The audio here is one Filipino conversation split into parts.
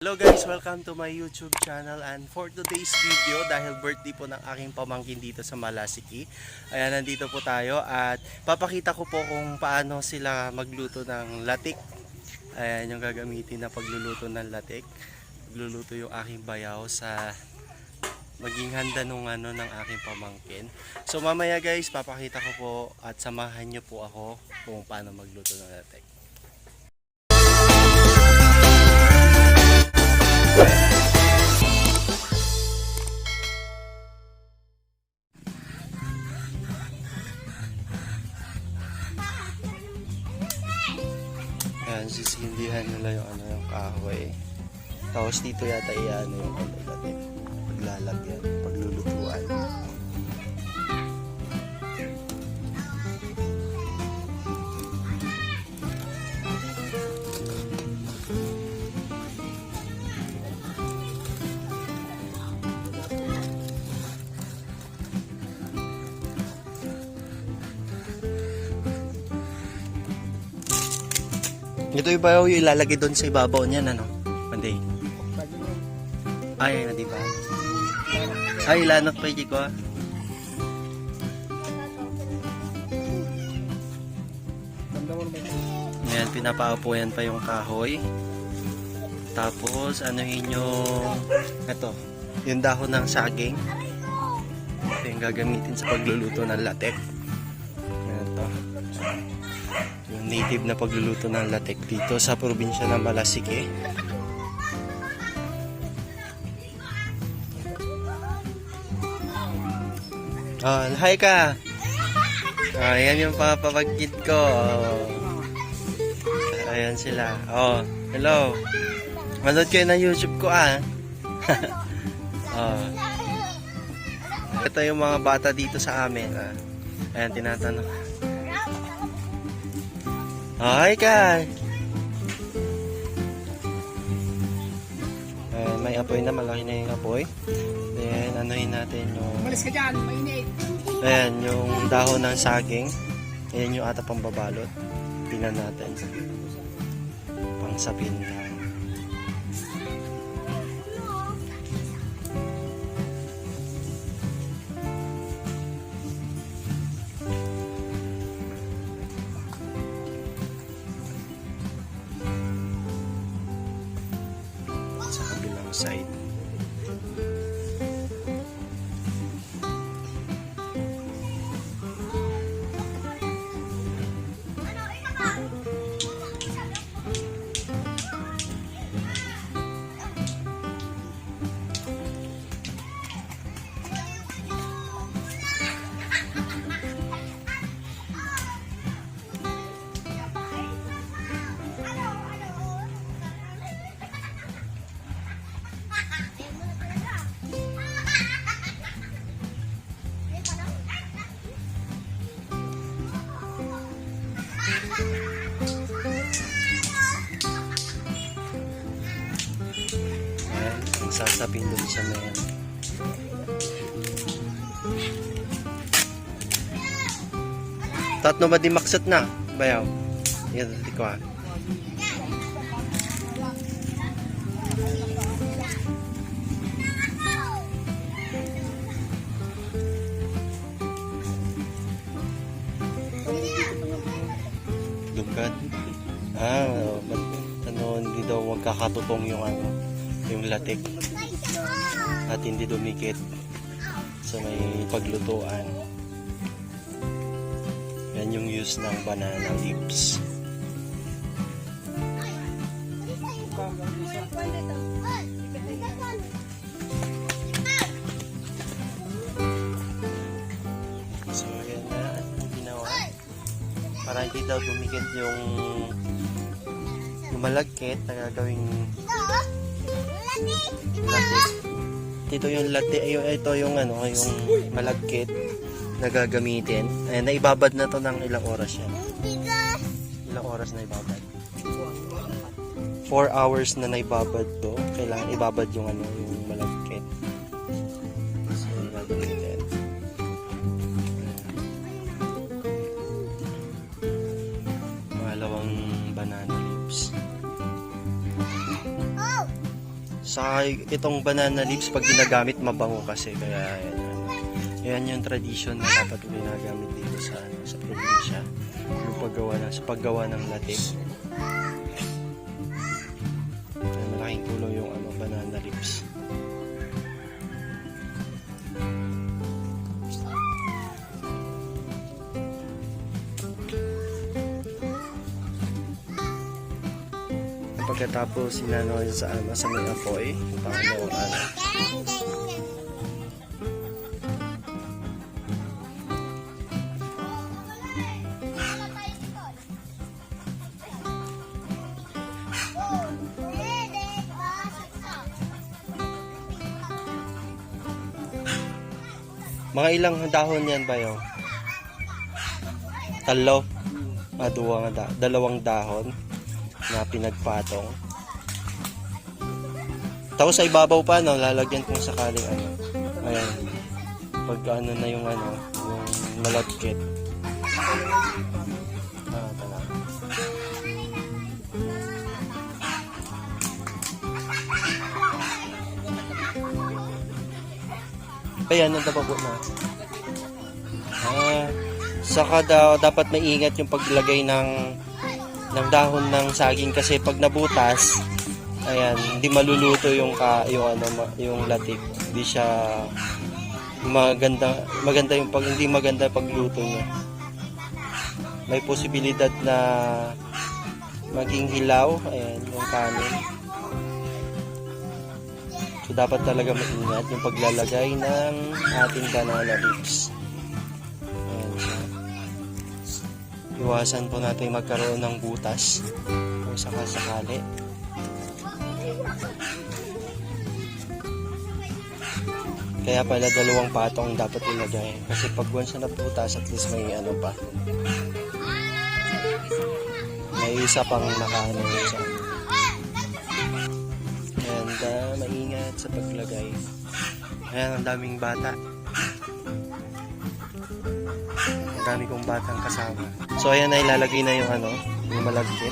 Hello guys, welcome to my YouTube channel, and for today's video, dahil birthday po ng aking pamangkin dito sa Malasiki, ayan, nandito po tayo at papakita ko po kung paano sila magluto ng latik. Ayan yung gagamitin na pagluluto ng latik. Pagluluto yung aking bayaw sa maging handa ng aking pamangkin. So mamaya guys, papakita ko po at samahan nyo po ako kung paano magluto ng latik. Ayan, sisindihan nila yung kahoy. Tapos dito yata iyan yung latik. Paglalagyan, paglulutuan. Ito yung bayaw yung ilalagay doon sa ibabaw niyan, ano? Panday. Ay, na diba? Ay, ilanok pa ko. Ayan, pinapaapuyan pa yung kahoy. Tapos, anuhin yung ito, yung dahon ng saging. Ito yung gagamitin sa pagluluto ng latek. Ito. Yung native na pagluluto ng latek dito sa probinsya ng Malasiki. Oh, hi ka. Oh, ayan yung papapagkit ko. Oh. Ayan sila. Oh, hello. Manood kayo ng YouTube ko Oh. Ito yung mga bata dito sa amin. Ayan, tinatanong. Oh, hi ka. May apoy na, malaki na yung apoy. Then, anuhin natin yung... Malis ka dyan, mainit. Ayan, yung dahon ng saging. Ayan yung ata pang babalot. Pinan natin. Pang sapin na. Sa kabilang side. Sasapin doon sa may tatno ba di maksat na bayaw yan di ko dugad hindi daw magkakatutong yung latik at hindi dumikit sa may paglutuan. Yan yung use ng banana leaves. So yan na yung ginawa para hindi daw dumikit yung malagkit na gagawing latik. Ito yung latik, ito yung yung malagkit na gagamitin. Ayan, naibabad na to ng ilang oras yan. Ilang oras na ibabad? 4 hours na naibabad to. Kailangan ibabad yung yung malagkit. So, yung gagamitin. Pangalawang banana leaves. Saka itong banana leaves pag ginagamit mabango kasi, kaya yan yung tradition na dapat ginagamit dito sa probinsya. Yung paggawa ng latte. Malaking tulong yung banana leaves. Pagkatapos sinano sa may apoy, yung pangalawang mga ilang dahon yan ba yung? Talo? Dalawang dahon na pinagpatong. Tapos sa ibabaw pa, lalagyan kung sakaling ayan. Pag na yung malagkit. Talaga. Ayan, nadababo na. Saka dapat maingat yung paglagay ng dahon ng saging kasi pag nabutas, ayan, hindi maluluto yung latik. Hindi siya maganda yung hindi maganda pagluto niya. May posibilidad na maging hilaw, ayan, yung kanin. So dapat talaga maingat yung paglalagay ng ating banana leaves. Iwasan po natin magkaroon ng butas kung sakasakali. Kaya pala dalawang patong dapat ilagay. Kasi pag once na butas, at least may pa. May isa pang nakaano sa. And maingat sa paglagay. Ayan, ang daming bata. Dami kong batang kasama. So ayan na, ilalagay na yung malagkit.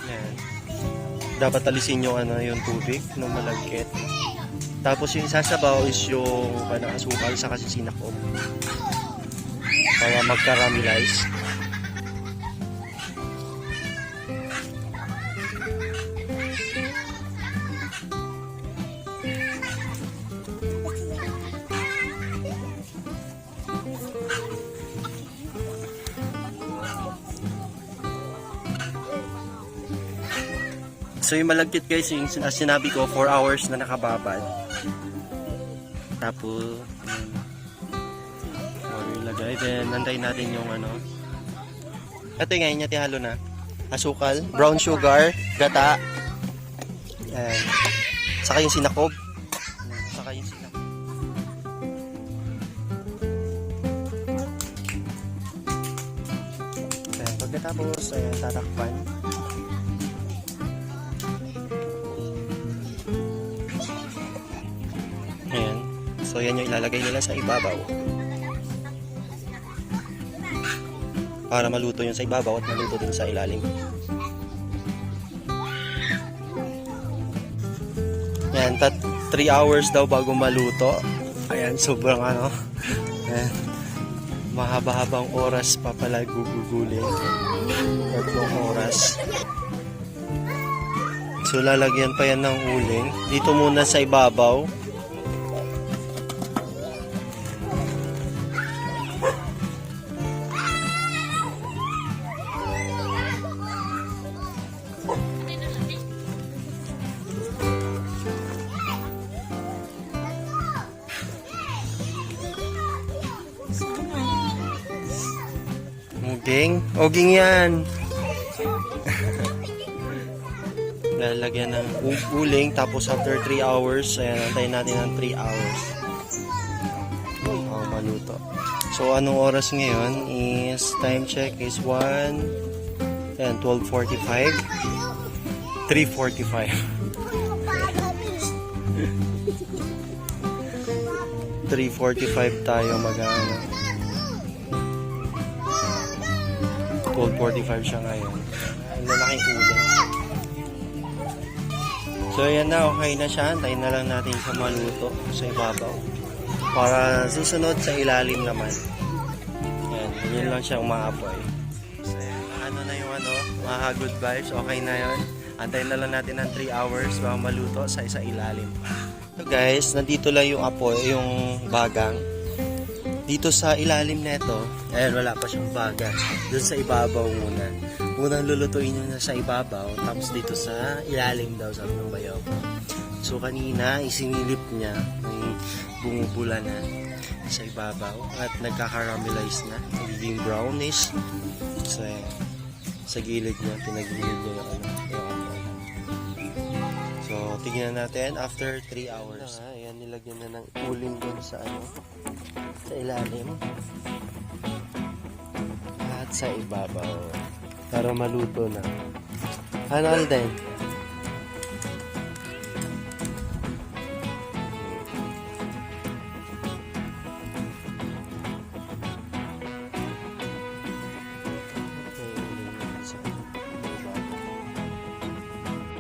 Ayan. Dapat alisin yung yung tubig ng malagkit. Tapos yung sasabaw is yung asukal sa sinakop para mag-caramelize. So yung malagkit guys, yung sinabi ko 4 hours na nakababad. Tapos ilagay, then nantayin natin yung ito ngayon niya tihalo na asukal, brown sugar, gata, ayan, saka yung sinakob, ayan, pagkatapos ayan, tatakpan. Ayan. So yan yung ilalagay nila sa ibabaw. Para maluto yun sa ibabaw at maluto din sa ilalim. Ayan, 3 hours daw bago maluto. Ayan, sobrang ayan, mahaba-habang oras pa pala gugugulin. 3 oras. So lalagyan pa yan ng uling. Dito muna sa ibabaw. Oging yan. Lalagyan ng uling, tapos after 3 hours, ayan, antayin natin ng 3 hours. Maluto. So anong oras ngayon is, time check is 12:45. 3:45. 3:45 tayo mag-ano. 12:45 siya ngayon. Ang lalaking ulo. So ayan na, okay na siya. Antayin na lang natin siya maluto sa ibabaw. Para susunod sa ilalim naman. Ayan, yun lang siya umaapoy. So ayan, ano na yung mga good vibes. Okay na yun. Antayin na lang natin ng 3 hours bago maluto sa isa ilalim. So guys, nandito lang yung apoy, yung bagang. Dito sa ilalim neto, ayan, wala pa siyang bagang. Doon sa ibabaw muna. Unang lulutuin nyo na sa ibabaw, tapos dito sa ilalim daw, sabi ng bayaw ko. So kanina, isinilip niya, may bumubula na sa ibabaw at nagkakaramelize na, nagiging brownish. So ayan, sa gilid niya, pinagilid niya yung apoy. So tingnan natin after 3 hours. Ayan, nilagyan na ng uling doon sa sa ilalim at sa ibabaw para maluto na. Ano Alden?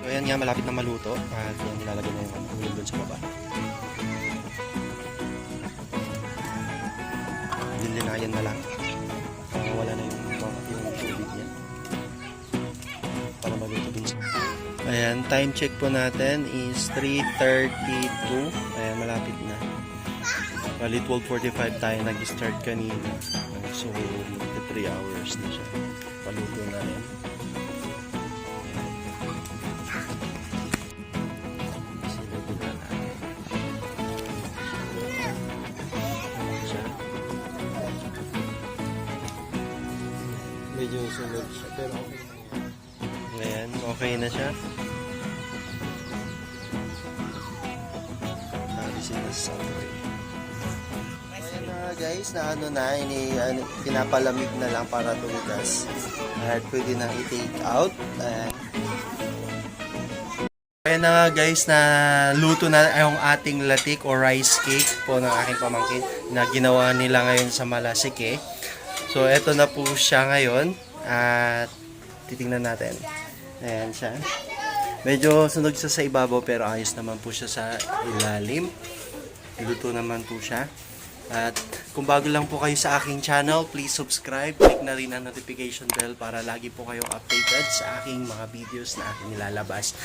So ayan nga, malapit na maluto at yan, nilalagay na yung uling doon sa baba. Lilinayan na lang. Wala na yung tubig niya. Para maluto din siya. Ayan, time check po natin is 3:32. Ayan, malapit na. Bali, 12:45 tayo nag-start kanina. So, 3 hours na siya. Paluto na rin. Medyo sunod siya, pero okay. Ayan, okay na siya. Alisin na sa apoy. Ayan na guys, pinapalamig na lang para tumigas. At pwede na i-take out. Ayan na nga guys, na luto na yung ating latik o rice cake po ng aking pamangkin na ginawa nila ngayon sa Malasike. So, eto na po siya ngayon at titingnan natin. Ayan siya. Medyo sunog siya sa ibabaw pero ayos naman po siya sa ilalim. Luto naman po siya. At kung bago lang po kayo sa aking channel, please subscribe. Click na rin ang notification bell para lagi po kayong updated sa aking mga videos na aking nilalabas.